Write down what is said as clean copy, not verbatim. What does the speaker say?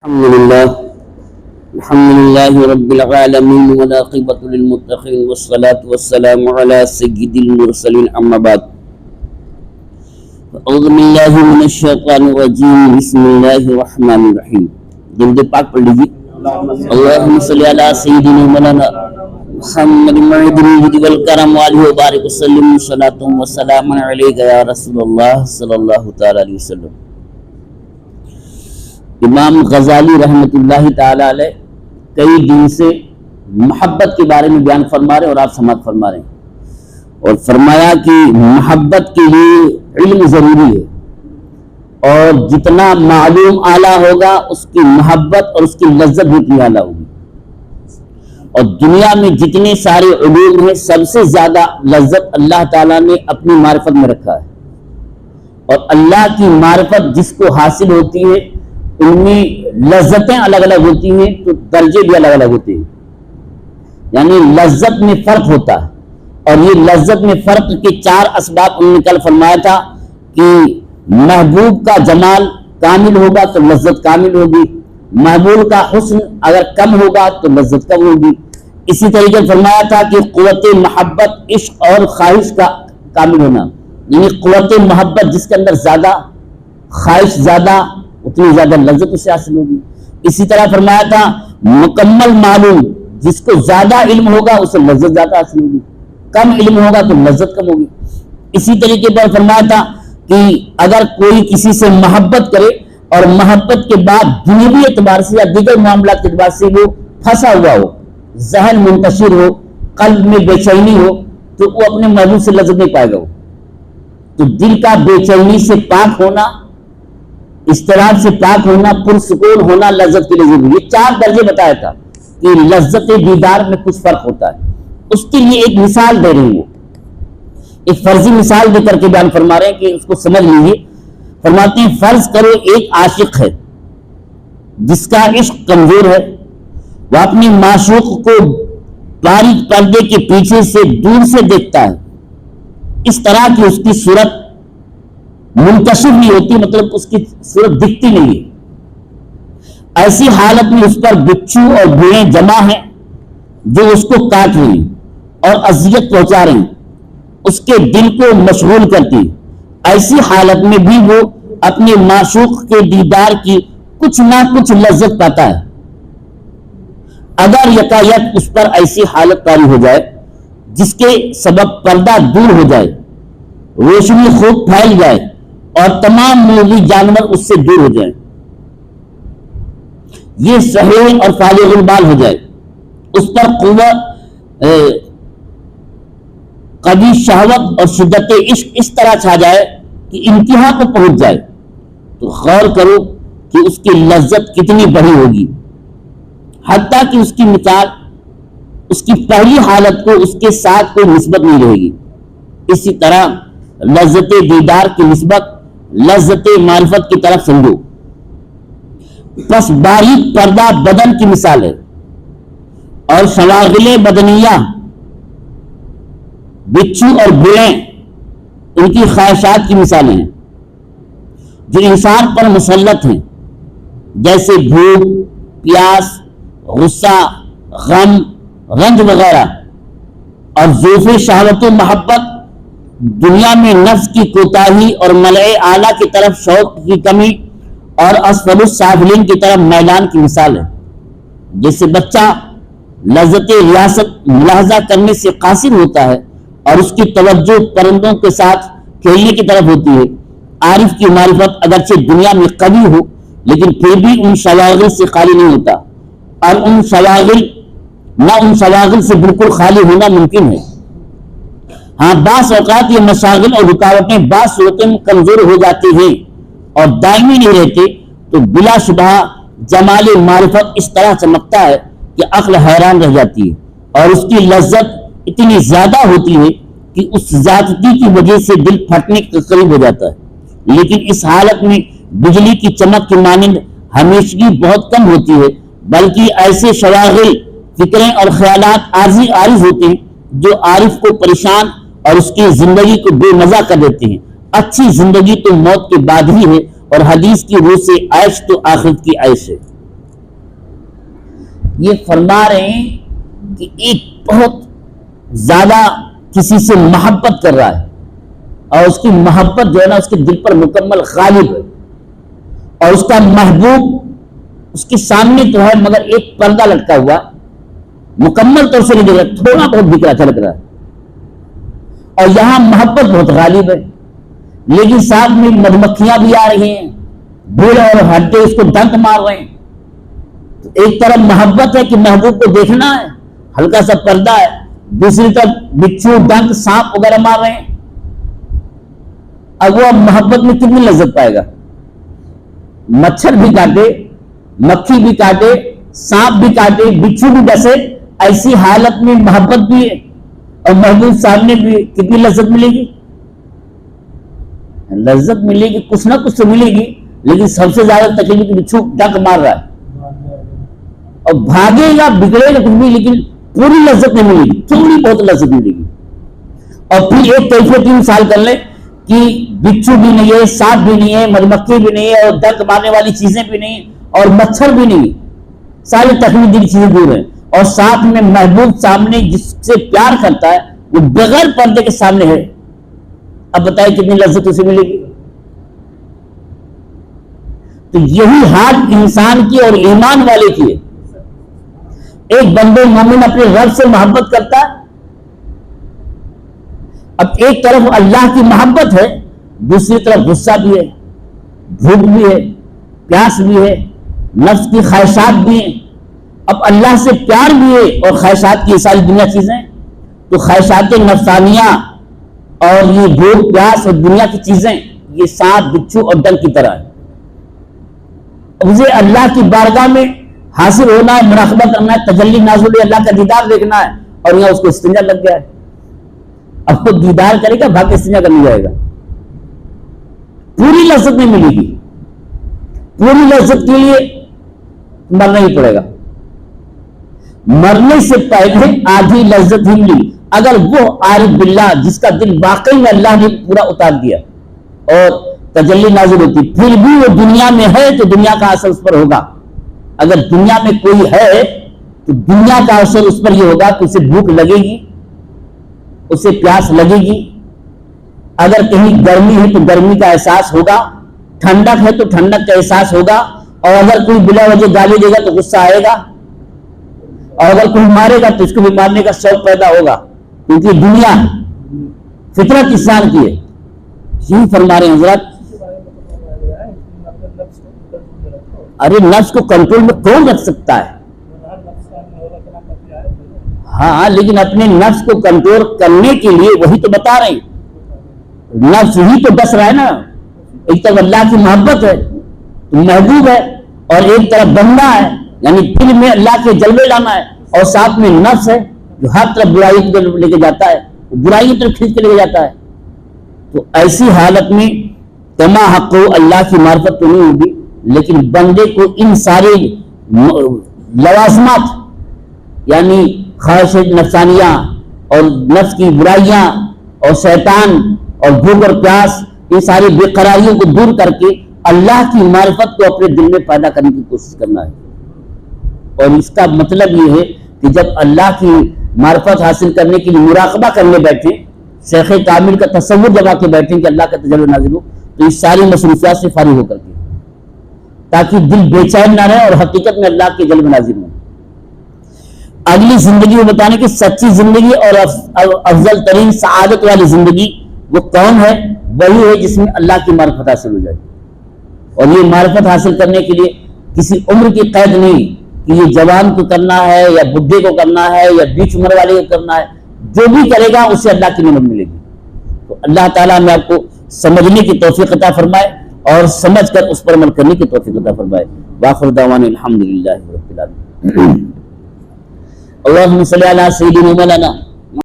الحمد لله رب العالمين والعاقبة للمتقين والصلاة والسلام على سيد المرسلين أما بعد أعوذ بالله من الشيطان الرجيم بسم الله الرحمن الرحيم جلد پاک پڑھ لیجیے اللهم صل على سيدنا مولانا محمد المعيد الجود والكرم وآله وبارك وسلم صلاة وسلام عليك يا رسول الله صلى الله تعالى عليه وسلم۔ امام غزالی رحمۃ اللہ تعالی علیہ کئی دن سے محبت کے بارے میں بیان فرما رہے ہیں اور آپ سماعت فرما رہے ہیں، اور فرمایا کہ محبت کے لیے علم ضروری ہے، اور جتنا معلوم اعلیٰ ہوگا اس کی محبت اور اس کی لذت بھی اتنی اعلیٰ ہوگی، اور دنیا میں جتنے سارے علوم ہیں سب سے زیادہ لذت اللہ تعالیٰ نے اپنی معرفت میں رکھا ہے، اور اللہ کی معرفت جس کو حاصل ہوتی ہے ان میں لذتیں الگ الگ ہوتی ہیں تو درجے بھی الگ الگ ہوتے ہیں، یعنی لذت میں فرق ہوتا ہے، اور یہ لذت میں فرق کے چار اسباب انہوں نے کل فرمایا تھا کہ محبوب کا جمال کامل ہوگا تو لذت کامل ہوگی، محبوب کا حسن اگر کم ہوگا تو لذت کم ہوگی۔ اسی طریقے فرمایا تھا کہ قوت محبت عشق اور خواہش کا کامل ہونا، یعنی قوت محبت جس کے اندر زیادہ خواہش زیادہ اتنی زیادہ لذت اسے حاصل ہوگی۔ اسی طرح فرمایا تھا مکمل معلوم جس کو زیادہ علم ہوگا اسے لذت زیادہ حاصل ہوگی، کم علم ہوگا تو لذت کم ہوگی۔ اسی طریقے پر فرمایا تھا کہ اگر کوئی کسی سے محبت کرے اور محبت کے بعد دنیوی اعتبار سے یا دیگر معاملات کے اعتبار سے وہ پھنسا ہوا ہو، ذہن منتشر ہو، قلب میں بے چینی ہو، تو وہ اپنے محبوب سے لذت نہیں پائے گا۔ تو دل کا بے چینی سے پاک ہونا، اضطراب سے پاک ہونا، پرسکون ہونا لذت کے لیے ضروری ہے۔ یہ چار درجے بتایا تھا کہ لذت دیدار میں کچھ فرق ہوتا ہے۔ اس کے لیے ایک مثال دے رہے ہیں، وہ ایک فرضی مثال دے کر کے بیان فرما رہے ہیں کہ اس کو سمجھ لیجیے۔ فرماتے ہیں فرض کرو ایک عاشق ہے جس کا عشق کمزور ہے، وہ اپنی معشوق کو باریک پردے کے پیچھے سے دور سے دیکھتا ہے، اس طرح کی اس کی صورت منتشر نہیں ہوتی، مطلب اس کی صورت دکھتی نہیں ہے۔ ایسی حالت میں اس پر بچھو اور بھیڑیں جمع ہیں جو اس کو کاٹ رہی ہیں اور اذیت پہنچا رہی ہیں، اس کے دل کو مشغول کرتی ہیں۔ ایسی حالت میں بھی وہ اپنے معشوق کے دیدار کی کچھ نہ کچھ لذت پاتا ہے۔ اگر یکایک اس پر ایسی حالت طاری ہو جائے جس کے سبب پردہ دور ہو جائے، روشنی خوب پھیل جائے اور تمام موذی جانور اس سے دور ہو جائیں، یہ صحیح اور فارغ البال ہو جائے، اس پر قوت قوی شہوت اور شدت عشق اس طرح چھا جائے کہ انتہا کو پہنچ جائے، تو غور کرو کہ اس کی لذت کتنی بڑی ہوگی، حتیٰ کہ اس کی مثال اس کی پہلی حالت کو اس کے ساتھ کوئی نسبت نہیں رہے گی۔ اسی طرح لذت دیدار کی نسبت لذت معرفت کی طرف سمجھو۔ پس باریک پردہ بدن کی مثال ہے، اور شواغل بدنیہ بچھو اور بھیڑیں ان کی خواہشات کی مثالیں ہیں جو انسان پر مسلط ہیں، جیسے بھوک، پیاس، غصہ، غم، رنج وغیرہ، اور ذوف شہوت و محبت دنیا میں نفس کی کوتاہی اور ملع اعلیٰ کی طرف شوق کی کمی اور اسفل السافلین کی طرف میلان کی مثال ہے۔ جیسے بچہ لذت ریاست ملاحظہ کرنے سے قاصر ہوتا ہے اور اس کی توجہ پرندوں کے ساتھ کھیلنے کی طرف ہوتی ہے، عارف کی معرفت اگرچہ دنیا میں قوی ہو لیکن پھر بھی ان شواغل سے خالی نہیں ہوتا، اور ان شواغل سے بالکل خالی ہونا ممکن ہے۔ ہاں بعض اوقات یہ مشاغل اور رکاوٹیں بعض صورتوں میں کمزور ہو جاتی ہیں اور دائمی نہیں رہتے، تو بلا شبہ جمال معرفت اس طرح چمکتا ہے کہ عقل حیران رہ جاتی ہے، اور اس کی لذت اتنی زیادہ ہوتی ہے کہ اس زیادتی کی وجہ سے دل پھٹنے کے قریب ہو جاتا ہے۔ لیکن اس حالت میں بجلی کی چمک کی مانند ہمیشگی بہت کم ہوتی ہے، بلکہ ایسے شواغل، فکریں اور خیالات عارض ہوتے ہیں جو عارف کو پریشان اور اس کی زندگی کو بے مزہ کر دیتے ہیں۔ اچھی زندگی تو موت کے بعد ہی ہے، اور حدیث کی روح سے عیش تو آخرت کی عیش ہے۔ یہ فرما رہے ہیں کہ ایک بہت زیادہ کسی سے محبت کر رہا ہے اور اس کی محبت جو ہے نا اس کے دل پر مکمل غالب ہے، اور اس کا محبوب اس کے سامنے تو ہے مگر ایک پردہ لٹکا ہوا، مکمل طور سے نہیں دکھ رہا، تھوڑا بہت دکھ رہا، جھلک رہا ہے، اور یہاں محبت بہت غالب ہے، لیکن ساتھ میں مدمکھیاں بھی آ رہی ہیں، بھیڑ اور ہڈے اس کو ڈنک مار رہے ہیں۔ تو ایک طرف محبت ہے کہ محبوب کو دیکھنا ہے، ہلکا سا پردہ ہے، دوسری طرف بچھو ڈنک سانپ وغیرہ مار رہے ہیں۔ اب وہ محبت میں کتنی لذت پائے گا؟ مچھر بھی کاٹے، مکھی بھی کاٹے، سانپ بھی کاٹے، بچھو بھی ڈسے، ایسی حالت میں محبت بھی ہے اور محبوب سامنے بھی، کتنی لذت ملے گی؟ لذت ملے گی، کچھ نہ کچھ تو ملے گی، لیکن سب سے زیادہ تکلیف کہ بچھو ڈنک مار رہا ہے اور بھاگے گا، بگڑے گا کچھ بھی، لیکن پوری لذت نہیں ملے گی، تھوڑی بہت لذت ملے گی۔ اور پھر ایک کیفیت کی مثال کر لیں کہ بچھو بھی نہیں ہے، سانپ بھی نہیں ہے، مدمکھی بھی نہیں ہے، اور ڈنک مارنے والی چیزیں بھی نہیں، اور مچھر بھی نہیں، ساری تکلیف دل چیزیں دور ہیں، اور ساتھ میں محبوب سامنے جس سے پیار کرتا ہے وہ بغیر پردے کے سامنے ہے۔ اب بتائیں کتنی لذت اسے ملے گی؟ تو یہی حال انسان کی اور ایمان والے کی ہے۔ ایک بندے مومن اپنے رب سے محبت کرتا ہے، اب ایک طرف اللہ کی محبت ہے، دوسری طرف غصہ بھی ہے، بھوک بھی ہے، پیاس بھی ہے، نفس کی خواہشات بھی ہیں۔ اب اللہ سے پیار بھی ہے اور خواہشات کی ساری دنیا چیزیں، تو خواہشات نفسانیہ اور یہ بھوک پیاس اور دنیا کی چیزیں یہ سانپ بچھو اور ڈنک کی طرح ہے۔ اب اسے اللہ کی بارگاہ میں حاصل ہونا ہے، مراقبہ کرنا ہے، تجلی نازل ہے، اللہ کا دیدار دیکھنا ہے، اور یہاں اس کو استنجا لگ گیا ہے۔ اب وہ دیدار کرے گا، بھاگ کے استنجا کرنے جائے گا، پوری لذت نہیں ملے گی۔ پوری لذت کے لیے مرنا ہی پڑے گا، مرنے سے پہلے آدھی لذت ہی ملی۔ اگر وہ عارف باللہ جس کا دل واقعی میں اللہ نے پورا اتار دیا اور تجلی نازل ہوتی، پھر بھی وہ دنیا میں ہے تو دنیا کا اثر اس پر ہوگا۔ اگر دنیا میں کوئی ہے تو دنیا کا اثر اس پر یہ ہوگا کہ اسے بھوک لگے گی، اسے پیاس لگے گی، اگر کہیں گرمی ہے تو گرمی کا احساس ہوگا، ٹھنڈک ہے تو ٹھنڈک کا احساس ہوگا، اور اگر کوئی بلا وجہ گالی دے گا تو غصہ آئے گا، اور اگر کوئی مارے گا تو اس کو بھی مارنے کا شوق پیدا ہوگا، کیونکہ دنیا فطرت انسان کی ہے۔ یہی فرما رہے ہیں حضرت، ارے نفس کو کنٹرول میں کون رکھ سکتا ہے؟ ہاں لیکن اپنے نفس کو کنٹرول کرنے کے لیے وہی تو بتا رہے ہیں، نفس ہی تو ڈس رہا ہے نا۔ ایک طرف اللہ کی محبت ہے تو محبوب ہے، اور ایک طرف بندہ ہے، یعنی دل میں اللہ کے جلوے لانا ہے، اور ساتھ میں نفس ہے جو ہر طرف برائی کی طرف لے کے جاتا ہے، برائی کی طرف کھینچ کے لے کے جاتا ہے۔ تو ایسی حالت میں کما حق اللہ کی معرفت تو نہیں ہوگی، لیکن بندے کو ان سارے لوازمات یعنی خواہش نفسانیہ اور نفس کی برائیاں اور شیطان اور بھوک اور پیاس، ان ساری بے قراریوں کو دور کر کے اللہ کی معرفت کو اپنے دل میں پیدا کرنے کی کوشش کرنا ہے۔ اور اس کا مطلب یہ ہے کہ جب اللہ کی معرفت حاصل کرنے کے لیے مراقبہ کرنے بیٹھیں، شیخ کامل کا تصور جب آ کے بیٹھیں کہ اللہ کا تجلی نازل ہو، تو اس ساری مصروفیات سے فارغ ہو کر کے، تاکہ دل بے چین نہ رہے اور حقیقت میں اللہ کے جلوے نازل ہو۔ اگلی زندگی میں بتانے کی سچی زندگی اور افضل ترین سعادت والی زندگی وہ کون ہے؟ وہی ہے جس میں اللہ کی معرفت حاصل ہو جائے، اور یہ معرفت حاصل کرنے کے لیے کسی عمر کی قید نہیں کہ یہ جوان کو کرنا ہے یا بڈھے کو کرنا ہے یا بیچ عمر والے کو کرنا ہے، جو بھی کرے گا اسے اللہ کی نعمت ملے گی۔ تو اللہ تعالیٰ نے آپ کو سمجھنے کی توفیق عطا فرمائے اور سمجھ کر اس پر عمل کرنے کی توفیق عطا فرمائے۔ وآخر دعوانا الحمدللہ رب العالمین۔ اللہم صلی علی سیدنا مولانا